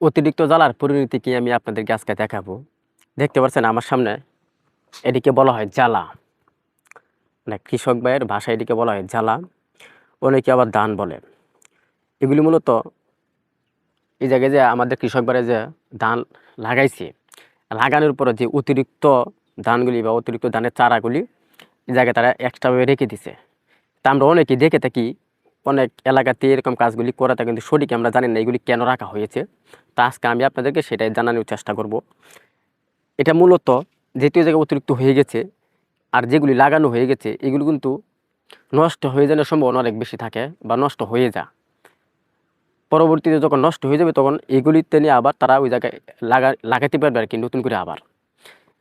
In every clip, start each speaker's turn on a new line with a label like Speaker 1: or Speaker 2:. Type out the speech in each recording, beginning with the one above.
Speaker 1: অতিরিক্ত জ্বালার পরিণতি কি আমি আপনাদেরকে আজকে দেখাবো। দেখতে পাচ্ছেন আমার সামনে, এটিকে বলা হয় জ্বালা। মানে কৃষক ভাইয়ের ভাষায় এটিকে বলা হয় জ্বালা, অনেকে আবার ধান বলে। এগুলি মূলত এই জায়গায় যে আমাদের কৃষক ভাইরা যে ধান লাগাইছে, লাগানোর পরে যে অতিরিক্ত ধানগুলি বা অতিরিক্ত ধানের চারাগুলি এই জায়গায় তারা এক্সট্রাভাবে রেখে দিছে। তা আমরা অনেকেই দেখে থাকি, অনেক এলাকাতে এরকম কাজগুলি করে থাকে, কিন্তু সঠিক আমরা জানি না এগুলি কেন রাখা হয়েছে। তা আজকে আমি আপনাদেরকে সেটাই জানানোর চেষ্টা করব। এটা মূলত যেহেতু এই জায়গায় অতিরিক্ত হয়ে গেছে, আর যেগুলি লাগানো হয়ে গেছে এগুলো কিন্তু নষ্ট হয়ে যাওয়ার সম্ভাবনা অনেক বেশি থাকে বা নষ্ট হয়ে যায়। পরবর্তীতে যখন নষ্ট হয়ে যাবে তখন এগুলিতে নিয়ে আবার তারা ওই জায়গায় লাগাতে পারবে আর কি, নতুন করে আবার।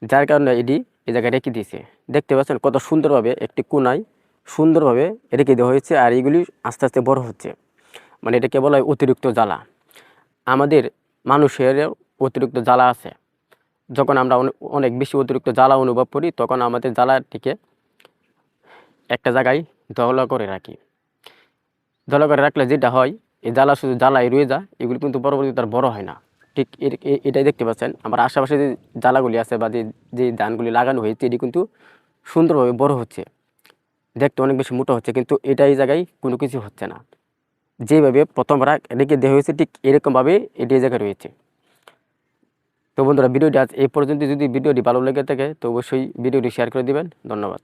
Speaker 1: যার কারণে এটি এই জায়গায় রেখে দিয়েছে। দেখতে পাচ্ছেন কত সুন্দরভাবে একটি কোনায় সুন্দরভাবে রেখে দেওয়া হয়েছে, আর এইগুলি আস্তে আস্তে বড় হচ্ছে। মানে এটাকে বলা হয় অতিরিক্ত জ্বালা। আমাদের মানুষের অতিরিক্ত জ্বালা আছে। যখন আমরা অনেক বেশি অতিরিক্ত জ্বালা অনুভব করি তখন আমাদের জ্বালাটিকে একটা জায়গায় দহলা করে রাখি। দহলা করে রাখলে যেটা হয়, এই জ্বালা শুধু জ্বালাই রয়ে যায়, এগুলি কিন্তু পরবর্তীতে তার বড় হয় না। ঠিক এটাই দেখতে পাচ্ছেন আমার আশেপাশে যে জ্বালাগুলি আছে বা যে ধানগুলি লাগানো হয়েছে এটি কিন্তু সুন্দরভাবে বড় হচ্ছে, দেখতে অনেক বেশি মোটা হচ্ছে, কিন্তু এটা এই জায়গায় কোনো কিছু হচ্ছে না। যেভাবে প্রথম রেখে দেওয়া হয়েছে ঠিক এরকমভাবে এটি এই জায়গায় রয়েছে। তো বন্ধুরা, ভিডিওটি আজ এই পর্যন্ত। যদি ভিডিওটি ভালো লেগে থাকে তো অবশ্যই ভিডিওটি শেয়ার করে দিবেন। ধন্যবাদ।